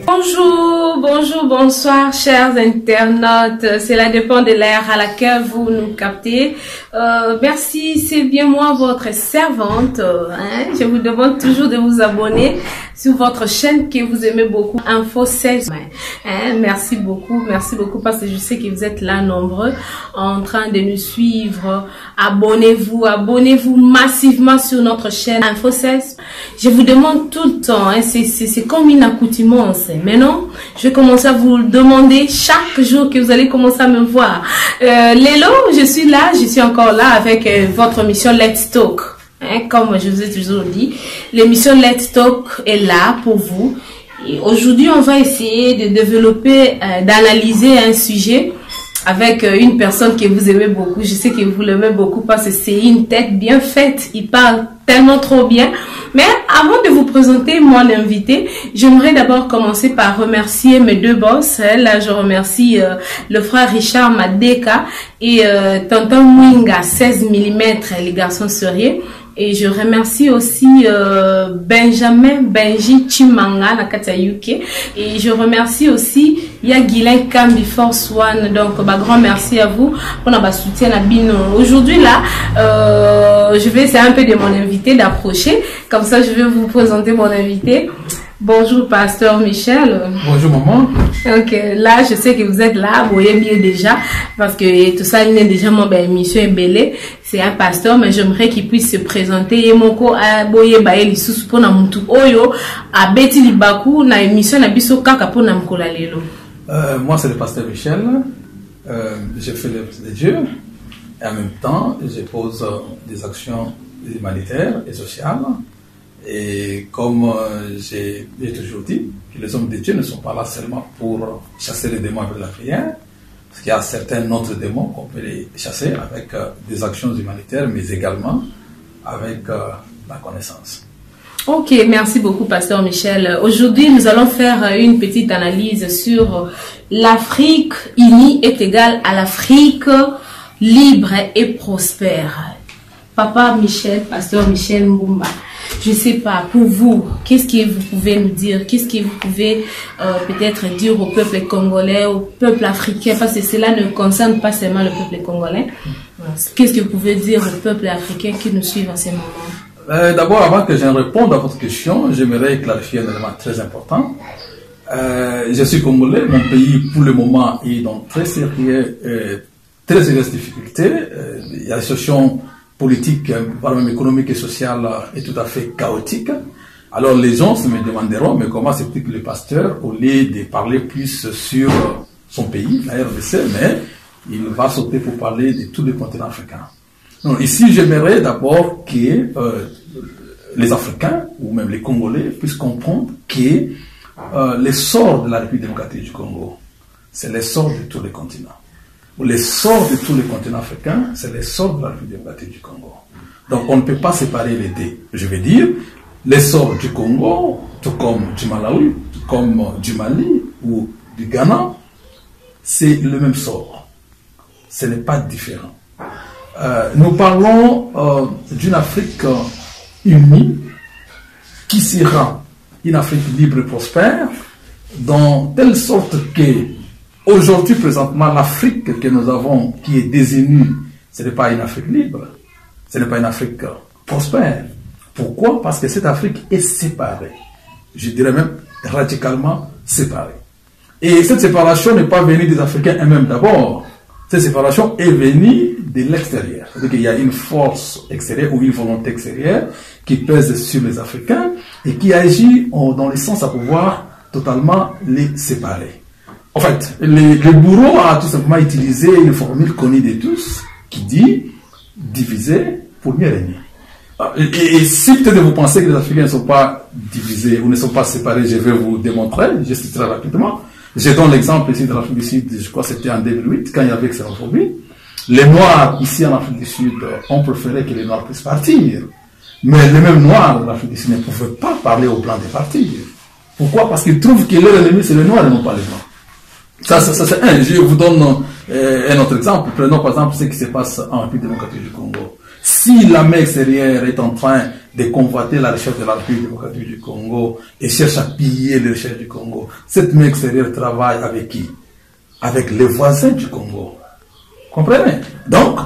Bonjour, bonjour, bonsoir, chers internautes. Cela dépend de l'ère à laquelle vous nous captez. Merci, c'est bien moi, votre servante. Je vous demande toujours de vous abonner sur votre chaîne que vous aimez beaucoup, Info 16. Merci beaucoup parce que je sais que vous êtes là nombreux en train de nous suivre. Abonnez-vous massivement sur notre chaîne Info 16. Je vous demande tout le temps, c'est comme une accoutumance. Maintenant, je vais commencer à vous le demander chaque jour que vous allez commencer à me voir. Lélo, je suis là, je suis encore là avec votre mission Let's Talk. Comme je vous ai toujours dit, l'émission Let's Talk est là pour vous. Et aujourd'hui, on va essayer de développer, d'analyser un sujet avec une personne que vous aimez beaucoup. Je sais que vous l'aimez beaucoup parce que c'est une tête bien faite. Il parle tellement trop bien. Mais avant de vous présenter mon invité, j'aimerais d'abord commencer par remercier mes deux boss. Là, je remercie le frère Richard Madeka et tonton Mwinga 16 mm, les garçons sérieux. Et je remercie aussi Benjamin Benji Chimanga Nakata UK. Et je remercie aussi Yaguilin Kambi Force One. Donc, grand merci à vous pour notre soutien à Bino. Aujourd'hui, là, je vais essayer un peu de mon invité d'approcher. Comme ça, je vais vous présenter mon invité. Bonjour, pasteur Michel. Bonjour, maman. Ok, là, je sais que vous êtes là, vous voyez bien déjà, parce que tout ça, il est déjà mon émission est belé. C'est un pasteur, mais j'aimerais qu'il puisse se présenter. Et mon co a boye bae li sous pour na mutu oyo a beti li baku na émission na biso kaka pour na mkola lelo. Moi, c'est le pasteur Michel. Je fais l'œuvre de Dieu et en même temps, je pose des actions humanitaires et sociales. Et comme j'ai toujours dit, que les hommes de Dieu ne sont pas là seulement pour chasser les démons avec la prière, parce qu'il y a certains autres démons qu'on peut les chasser avec des actions humanitaires, mais également avec la connaissance. Ok, merci beaucoup, pasteur Michel. Aujourd'hui, nous allons faire une petite analyse sur l'Afrique unie est égale à l'Afrique libre et prospère. Papa Michel, pasteur Michel Mbumba. Je ne sais pas, pour vous, qu'est-ce que vous pouvez nous dire? Qu'est-ce que vous pouvez peut-être dire au peuple congolais, au peuple africain? Parce que cela ne concerne pas seulement le peuple congolais. Qu'est-ce que vous pouvez dire au peuple africain qui nous suit en ce moment? D'abord, avant que je ne réponde à votre question, j'aimerais clarifier un élément très important. Je suis congolais, mon pays pour le moment est dans très sérieuses difficultés. Il y a la situation politique, voire même économique et sociale est tout à fait chaotique. Alors les gens se me demanderont, mais comment s'explique le pasteur au lieu de parler plus sur son pays, la RDC, mais il va sauter pour parler de tous les continents africains. Donc ici, j'aimerais d'abord que les Africains, ou même les Congolais, puissent comprendre que l'essor de la République démocratique du Congo, c'est l'essor de tous les continents. L'essor de tous les continents africains, c'est l'essor de la République démocratique du Congo. Donc on ne peut pas séparer les deux. Je veux dire, l'essor du Congo, tout comme du Malawi, tout comme du Mali ou du Ghana, c'est le même sort. Ce n'est pas différent. Nous parlons d'une Afrique unie qui sera une Afrique libre et prospère, dans telle sorte que aujourd'hui, présentement, l'Afrique que nous avons, qui est désunie, ce n'est pas une Afrique libre, ce n'est pas une Afrique prospère. Pourquoi? Parce que cette Afrique est séparée. Je dirais même radicalement séparée. Et cette séparation n'est pas venue des Africains eux-mêmes d'abord. Cette séparation est venue de l'extérieur. C'est-à-dire qu'il y a une force extérieure ou une volonté extérieure qui pèse sur les Africains et qui agit dans le sens à pouvoir totalement les séparer. En fait, le bourreau a tout simplement utilisé une formule connue de tous qui dit diviser pour mieux régner. Et si peut-être vous pensez que les Africains ne sont pas divisés ou ne sont pas séparés, je vais vous démontrer, juste très rapidement. Je donne l'exemple ici de l'Afrique du Sud, je crois que c'était en 2008, quand il y avait xénophobie. Les Noirs ici en Afrique du Sud ont préféré que les Noirs puissent partir. Mais les mêmes Noirs de l'Afrique du Sud ne pouvaient pas parler aux Blancs de partir. Pourquoi? Parce qu'ils trouvent que leur ennemi c'est les Noirs et non pas les Blancs. Ça c'est un. Je vous donne un autre exemple. Prenons par exemple ce qui se passe en République démocratique du Congo. Si la main extérieure est en train de convoiter la recherche de la République démocratique du Congo et cherche à piller les recherches du Congo, cette main extérieure travaille avec qui? Avec les voisins du Congo. Comprenez? Donc,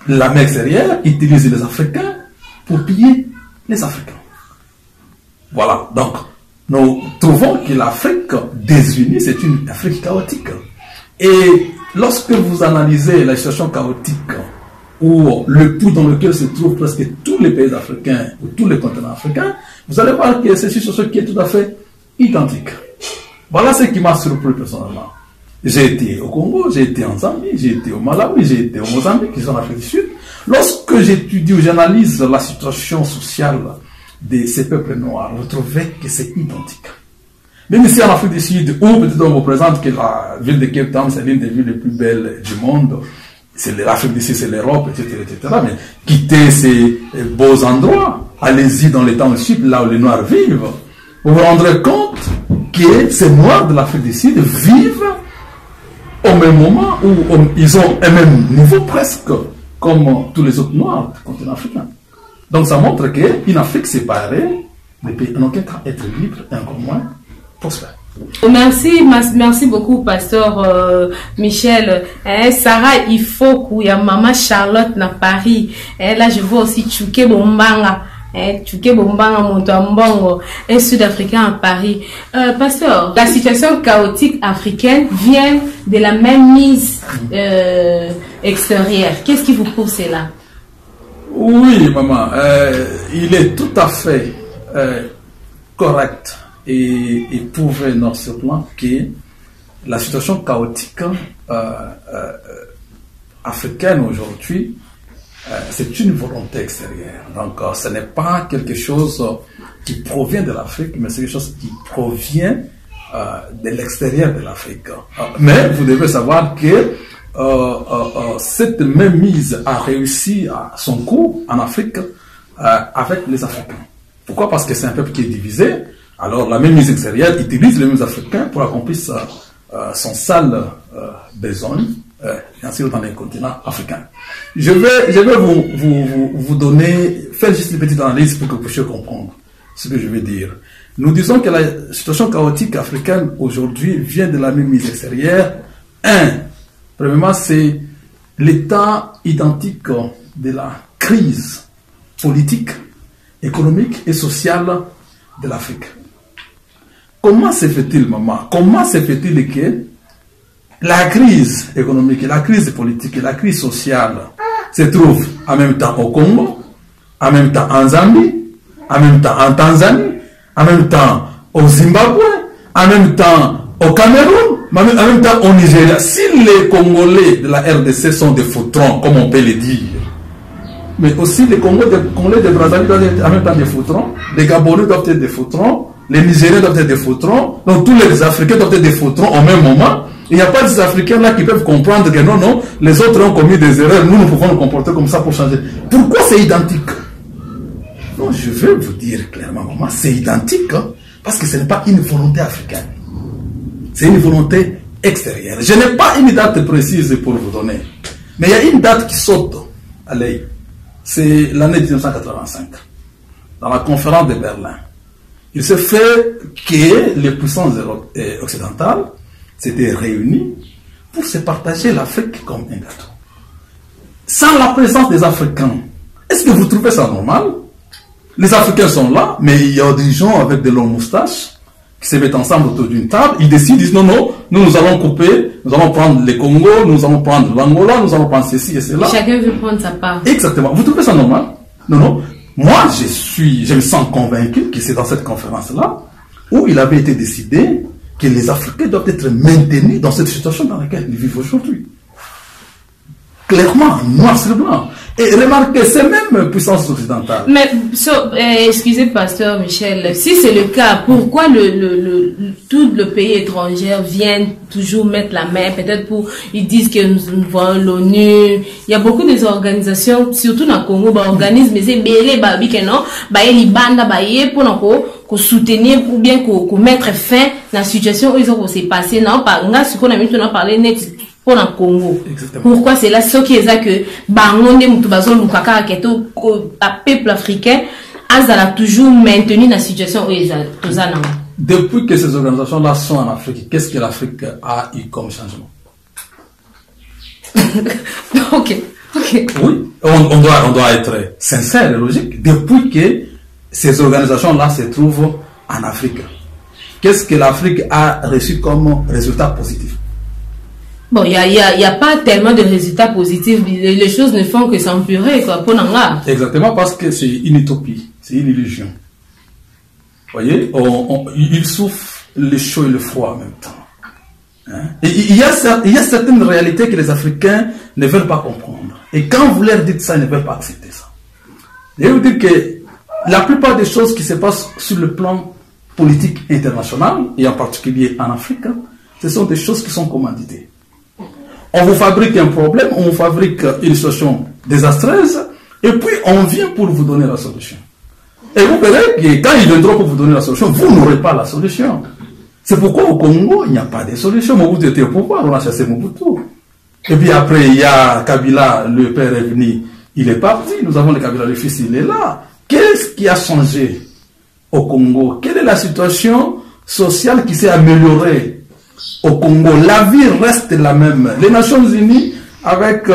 la main extérieure utilise les Africains pour piller les Africains. Voilà. Donc, nous trouvons que l'Afrique désunie, c'est une Afrique chaotique. Et lorsque vous analysez la situation chaotique ou le pouls dans lequel se trouvent presque tous les pays africains ou tous les continents africains, vous allez voir que c'est une situation qui est tout à fait identique. Voilà ce qui m'a surpris personnellement. J'ai été au Congo, j'ai été en Zambie, j'ai été au Malawi, j'ai été au Mozambique, qui sont en Afrique du Sud. Lorsque j'étudie ou j'analyse la situation sociale de ces peuples noirs, vous trouvez que c'est identique. Même ici en Afrique du Sud, où peut-être on vous présente que la ville de Cape Town, c'est l'une des villes les plus belles du monde, c'est l'Afrique du Sud, c'est l'Europe, etc., etc. Mais quittez ces beaux endroits, allez-y dans les townships, là où les Noirs vivent, vous vous rendrez compte que ces Noirs de l'Afrique du Sud vivent au même moment où ils ont un même niveau presque comme tous les autres Noirs du continent africain. Donc ça montre qu'une Afrique séparée ne peut en aucun cas être libre et encore moins prospère. Merci beaucoup, pasteur Michel. Sarah, il faut qu'il y ait maman Charlotte dans Paris. Là, je vois aussi Tchouké Bombanga. Tchouké Bombanga Montambongo, un Sud-Africain à Paris. Pasteur, la situation chaotique africaine vient de la même mise extérieure. Qu'est-ce qui vous prouve cela? Oui, maman. Il est tout à fait correct et prouvé dans ce plan que la situation chaotique africaine aujourd'hui, c'est une volonté extérieure. Donc, ce n'est pas quelque chose qui provient de l'Afrique, mais c'est quelque chose qui provient de l'extérieur de l'Afrique. Mais vous devez savoir que cette même mise a réussi à son coup en Afrique avec les Africains. Pourquoi? Parce que c'est un peuple qui est divisé. Alors, la même mise extérieure utilise les mêmes Africains pour accomplir son sale besoin, bien sûr, dans les continents africains. Je vais vous donner, faire juste une petite analyse pour que vous puissiez comprendre ce que je veux dire. Nous disons que la situation chaotique africaine aujourd'hui vient de la même mise extérieure. Premièrement, c'est l'état identique de la crise politique, économique et sociale de l'Afrique. Comment se fait-il, maman? Comment se fait-il que la crise économique, la crise politique et la crise sociale se trouvent en même temps au Congo, en même temps en Zambie, en même temps en Tanzanie, en même temps au Zimbabwe, en même temps au Cameroun, en même temps au Nigeria? Si les Congolais de la RDC sont des fautrons, comme on peut le dire, mais aussi les Congolais de Brazzaville doivent être en même temps des fautrons, les Gabonais doivent être des fautrons, les Nigériens doivent être des fautrons, donc tous les Africains doivent être des fautrons au même moment. Il n'y a pas des Africains là qui peuvent comprendre que non, les autres ont commis des erreurs, nous pouvons nous comporter comme ça pour changer. Pourquoi c'est identique? Non, je vais vous dire clairement, maman, c'est identique, hein, parce que ce n'est pas une volonté africaine. C'est une volonté extérieure. Je n'ai pas une date précise pour vous donner, mais il y a une date qui saute à l'œil. C'est l'année 1985, dans la conférence de Berlin. Il s'est fait que les puissances occidentales s'étaient réunies pour se partager l'Afrique comme un gâteau. Sans la présence des Africains, est-ce que vous trouvez ça normal? Les Africains sont là, mais il y a des gens avec de longues moustaches qui se mettent ensemble autour d'une table, ils décident, ils disent non, nous allons couper, nous allons prendre les Congo, nous allons prendre l'Angola, nous allons prendre ceci et cela. Chacun veut prendre sa part. Exactement. Vous trouvez ça normal? Non. Moi, je me sens convaincu que c'est dans cette conférence-là où il avait été décidé que les Africains doivent être maintenus dans cette situation dans laquelle ils vivent aujourd'hui. Clairement, noir sur blanc. Et remarquez, c'est même puissance occidentale. Mais, excusez, pasteur Michel, si c'est le cas, pourquoi tout le pays étranger vient toujours mettre la main, peut-être ils disent que nous voyons l'ONU, il y a beaucoup des organisations, surtout dans le Congo, organismes, c'est belé, babi, que non, les bandes, pour soutenir ou bien pour mettre fin à la situation où ils ont s'est passé, non, par, ce qu'on a maintenant parlé net, pour le Congo. Exactement. Pourquoi c'est là ce qui est ça que bangonde mutubazo lukaka keto peuple africain a toujours maintenu la situation où ils ont. Depuis que ces organisations-là sont en Afrique, qu'est-ce que l'Afrique a eu comme changement? Ok. Oui, on doit être sincère et logique. Depuis que ces organisations-là se trouvent en Afrique, qu'est-ce que l'Afrique a reçu comme résultat positif? Bon, il y a pas tellement de résultats positifs. Les choses ne font que s'empirer, quoi, pour Nanga. Exactement, parce que c'est une utopie, c'est une illusion. Vous voyez, il souffle le chaud et le froid en même temps. Hein? Et il y a certaines réalités que les Africains ne veulent pas comprendre. Et quand vous leur dites ça, ils ne veulent pas accepter ça. Je vais vous dire que la plupart des choses qui se passent sur le plan politique international, et en particulier en Afrique, ce sont des choses qui sont commanditées. On vous fabrique un problème, on vous fabrique une situation désastreuse, et puis on vient pour vous donner la solution. Et vous verrez que quand ils viendront pour vous donner la solution, vous n'aurez pas la solution. C'est pourquoi au Congo, il n'y a pas de solution. Mobutu était au pouvoir, on a chassé Mobutu. Et puis après, il y a Kabila, le père est venu, il est parti. Nous avons le Kabila, le fils, il est là. Qu'est-ce qui a changé au Congo? Quelle est la situation sociale qui s'est améliorée au Congo? La vie reste la même. Les Nations Unies, avec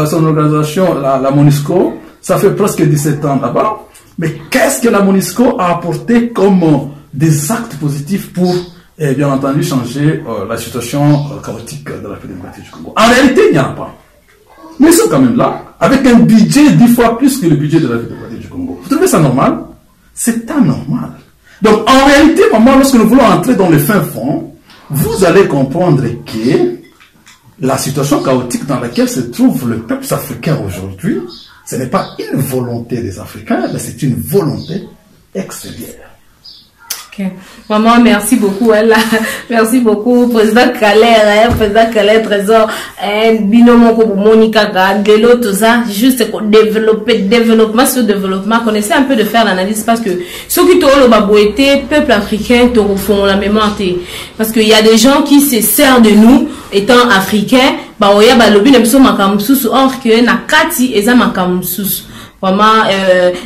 son organisation, la MONUSCO, ça fait presque 17 ans là-bas. Mais qu'est-ce que la MONUSCO a apporté comme des actes positifs pour, bien entendu, changer la situation chaotique de la République démocratique du Congo? En réalité, il n'y en a pas. Mais ils sont quand même là, avec un budget 10 fois plus que le budget de la République démocratique du Congo. Vous trouvez ça normal? C'est anormal. Donc, en réalité, maman, lorsque nous voulons entrer dans le fin fond, vous allez comprendre que la situation chaotique dans laquelle se trouve le peuple africain aujourd'hui, ce n'est pas une volonté des Africains, mais c'est une volonté extérieure. Ok. Maman, merci beaucoup. Merci beaucoup. Président Kaler, Président Kaler, Trésor, Binomo Monica, Gelo, tout ça, juste développement sur développement. Connaissez un peu de faire l'analyse parce que ceux qui t'ont le babouété, peuple africain, te refont la mémoire. Parce qu'il y a des gens qui se servent de nous, étant africains, bah, oya ba lobi nemso makamsusu or que na kati eza makamsusu. Vraiment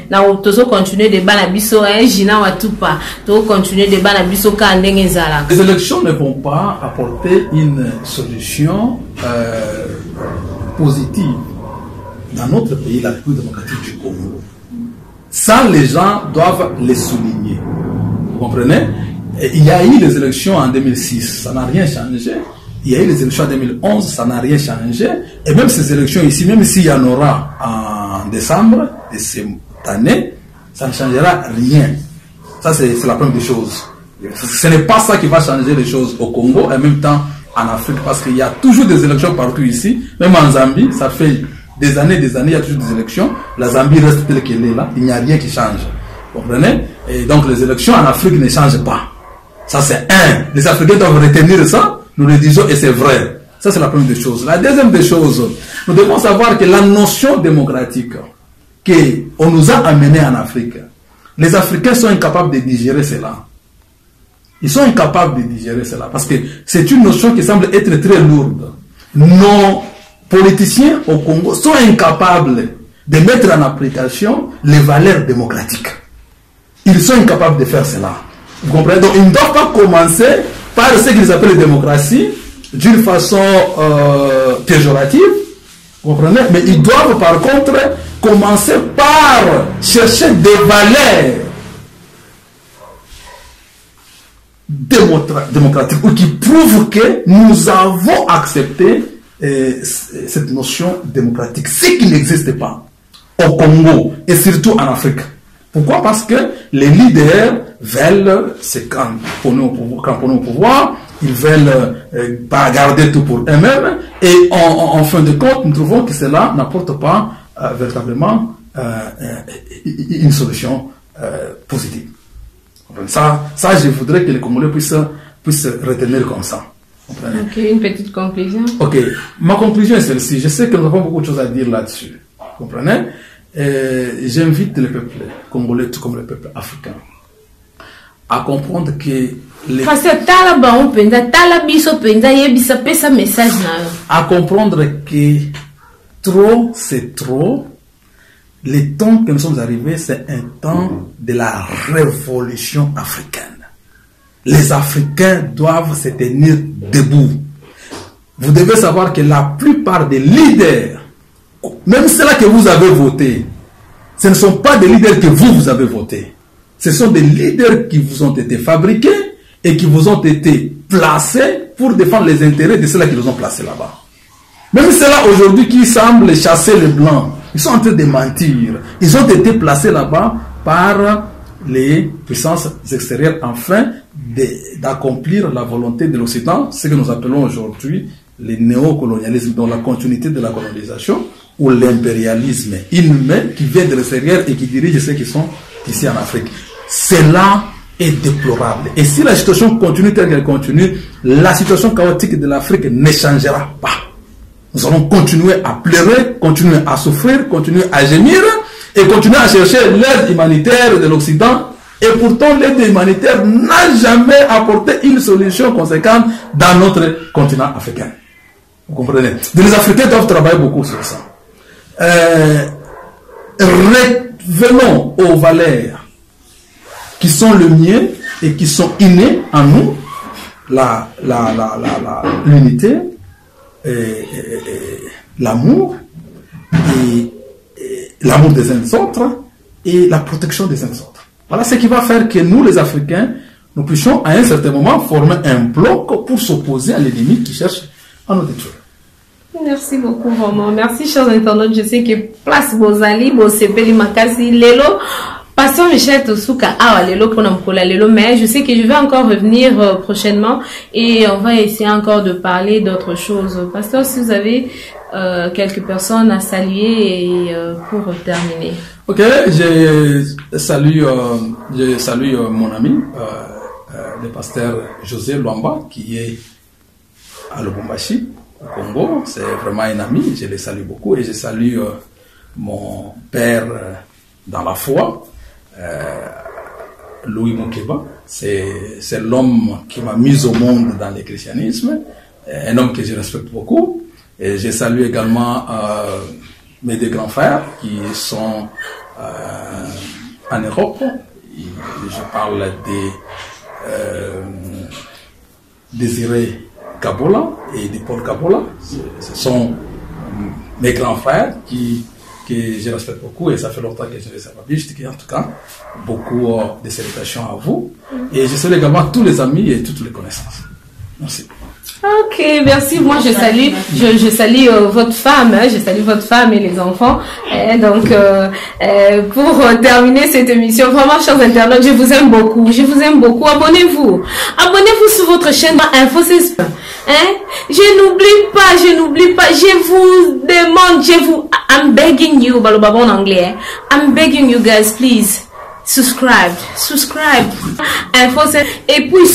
na tozo continuer de bana biso jina watupa to continuer de bana biso ka ndenge zala. Les élections ne vont pas apporter une solution positive dans notre pays, la République démocratique du Congo. Ça, les gens doivent les souligner. Vous comprenez? Il y a eu les élections en 2006, ça n'a rien changé. Il y a eu les élections en 2011, ça n'a rien changé. Et même ces élections ici, même s'il y en aura en décembre de cette année, ça ne changera rien. Ça, c'est la première des choses. Ce n'est pas ça qui va changer les choses au Congo et en même temps en Afrique, parce qu'il y a toujours des élections partout ici. Même en Zambie, ça fait des années, il y a toujours des élections. La Zambie reste telle qu'elle est là, il n'y a rien qui change. Vous comprenez? Et donc les élections en Afrique ne changent pas. Ça, c'est un. Les Africains doivent retenir ça. Nous le disons et c'est vrai. Ça, c'est la première des choses. La deuxième des choses, nous devons savoir que la notion démocratique qu'on nous a amenée en Afrique, les Africains sont incapables de digérer cela. Ils sont incapables de digérer cela parce que c'est une notion qui semble être très lourde. Nos politiciens au Congo sont incapables de mettre en application les valeurs démocratiques. Ils sont incapables de faire cela. Vous comprenez? Donc, ils ne doivent pas commencer par ce qu'ils appellent la démocratie d'une façon péjorative, vous comprenez? Mais ils doivent par contre commencer par chercher des valeurs démocratiques ou qui prouvent que nous avons accepté cette notion démocratique, ce qui n'existe pas au Congo et surtout en Afrique. Pourquoi? Parce que les leaders veulent se cramponner au pouvoir, ils veulent pas garder tout pour eux-mêmes, et en fin de compte, nous trouvons que cela n'apporte pas véritablement une solution positive. Ça, je voudrais que les Congolais puissent retenir comme ça. Ok, une petite conclusion. Ok, ma conclusion est celle-ci. Je sais que nous avons beaucoup de choses à dire là-dessus. Vous comprenez? J'invite le peuple congolais, tout comme le peuple africain, à comprendre que Parce que à comprendre que trop, c'est trop. Le temps que nous sommes arrivés, c'est un temps de la révolution africaine. Les Africains doivent se tenir debout. Vous devez savoir que la plupart des leaders, même ceux-là que vous avez votés, ce ne sont pas des leaders que vous avez votés. Ce sont des leaders qui vous ont été fabriqués et qui vous ont été placés pour défendre les intérêts de ceux-là qui vous ont placés là-bas. Même ceux-là aujourd'hui qui semblent chasser les blancs, ils sont en train de mentir. Ils ont été placés là-bas par les puissances extérieures afin d'accomplir la volonté de l'Occident, ce que nous appelons aujourd'hui le néocolonialisme, dans la continuité de la colonisation, ou l'impérialisme inhumain qui vient de l'extérieur et qui dirige ceux qui sont ici en Afrique. Cela est déplorable. Et si la situation continue telle qu'elle continue, la situation chaotique de l'Afrique ne changera pas. Nous allons continuer à pleurer, continuer à souffrir, continuer à gémir et continuer à chercher l'aide humanitaire de l'Occident. Et pourtant, l'aide humanitaire n'a jamais apporté une solution conséquente dans notre continent africain. Vous comprenez? Les Africains doivent travailler beaucoup sur ça. Revenons aux valeurs qui sont le mien et qui sont innées en nous, l'unité, l'amour, et l'amour des uns des autres et la protection des uns des autres. Voilà ce qui va faire que nous, les Africains, nous puissions à un certain moment former un bloc pour s'opposer à l'ennemi qui cherche à nous détruire. Merci beaucoup, Roman. Merci, chers internautes. Je sais que place Bozali, Bosepeli Makasi, Lelo, Pasteur Michel Tosuka, Lelo, Konamkola, Lelo, mais je sais que je vais encore revenir prochainement et on va essayer encore de parler d'autres choses. Pasteur, si vous avez quelques personnes à saluer et pour terminer. Ok, je salue mon ami, le pasteur José Luamba, qui est à Lubumbashi, au Congo. C'est vraiment un ami, je le salue beaucoup. Et je salue mon père dans la foi, Louis Moukeba. C'est l'homme qui m'a mis au monde dans le christianisme, un homme que je respecte beaucoup. Et je salue également mes deux grands frères qui sont en Europe. Je parle de Désiré Kabola et de Paul Kabola. Ce sont mes grands frères que je respecte beaucoup et ça fait longtemps que je les ai vus. En tout cas, beaucoup de salutations à vous. Et je salue également tous les amis et toutes les connaissances. Merci. Ok, merci. Moi, je salue votre femme, je salue votre femme et les enfants. Donc, pour terminer cette émission, vraiment, chers internautes, je vous aime beaucoup. Je vous aime beaucoup. Abonnez-vous. Abonnez-vous sur votre chaîne Info16. Je n'oublie pas. Je vous demande, I'm begging you, balobabo en anglais. I'm begging you guys, please. Subscribe. Info16. Et puis,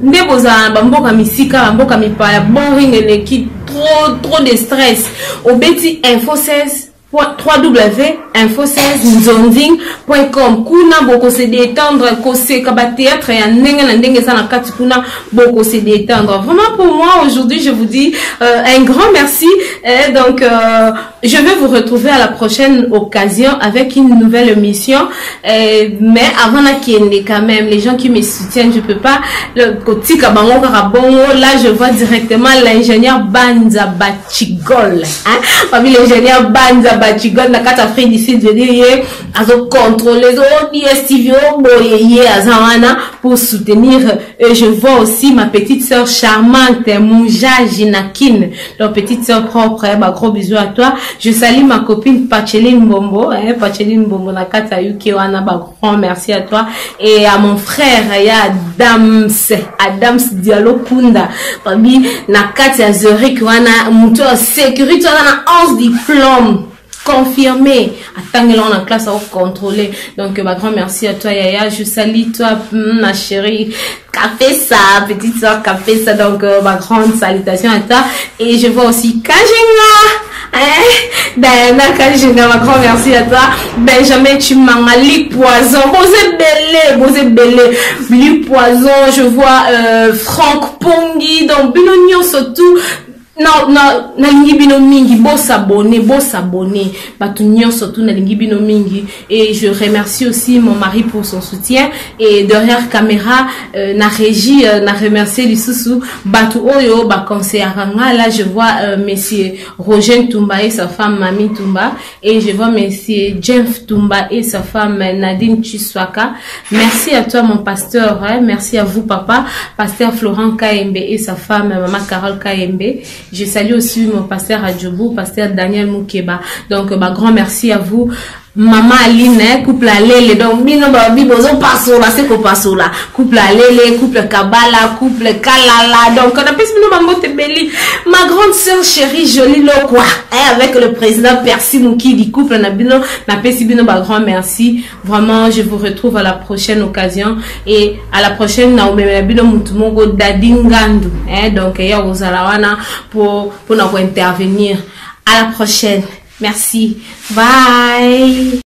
Neboza bamboka misika bamboka mipaya boring eleki trop de stress obeti info16 www.info16nzonding.com kuna boko se détendre koseka ba théâtre ya ndenge na ndenge sana kati kuna boko se détendre. Vraiment pour moi aujourd'hui je vous dis un grand merci donc je vais vous retrouver à la prochaine occasion avec une nouvelle émission mais avant la kiende quand même les gens qui me soutiennent je peux pas le côté kabango karabongo là je vois directement l'ingénieur Banza Bachigol parmi l'ingénieur Banza Bachigol na kata Afrique du Sud venir azo contrôler DSTV boyeye azawana pour soutenir et je vois aussi ma petite sœur charmante Mouja Jinakin leur petite sœur propre gros bisous à toi. Je salue ma copine Pacheline Bombo Pacheline Bombo na kata UK wana grand merci à toi et à mon frère ya Adams Diallo Kunda parmi na kata Zurich wana muto sécurité wana 11 diplômes confirmé. Attends, là, on a classe à contrôler. Donc, grand merci à toi, Yaya. Je salue toi, ma chérie. Café ça, petite soeur, café ça. Donc, ma grande salutation à toi. Et je vois aussi Kajenga. Diana Kajinga, ma grand merci à toi. Benjamin Chimanga, Ligue Poison, Bosé Belé, Ligue Poison, je vois Franck Pongi, donc Binognon surtout. Non, nalingi bino mingi, beau s'abonner, batunion surtout nalingi bino mingi. Et je remercie aussi mon mari pour son soutien. Et derrière caméra, na régie, na remercié Lissousou, batu oyo, ba conseiller Aranga. Là, je vois monsieur Roger Toumba et sa femme Mami Toumba. Et je vois monsieur Jeff Toumba et sa femme Nadine Chiswaka. Merci à toi, mon pasteur, hein. Merci à vous, papa, pasteur Florent Kaembe et sa femme, maman Carole Kaembe. Je salue aussi mon pasteur Adjobou, pasteur Daniel Moukeba. Donc, grand merci à vous. Maman Aline, couple Alele, donc bino ba bibozo passo là, c'est quoi passo là, couple Alele, couple Kabala, couple Kalala, donc on appelle bino ba mbote beli. Ma grande sœur chérie jolie lo quoi, hein, avec le président Percy Mouki du couple na bino na pesi bino ba grand merci. Vraiment, je vous retrouve à la prochaine occasion et à la prochaine na omeme bino mutumongo dadingandu, hein, donc ya ozalawana pour nous intervenir. À la prochaine. Merci. Bye.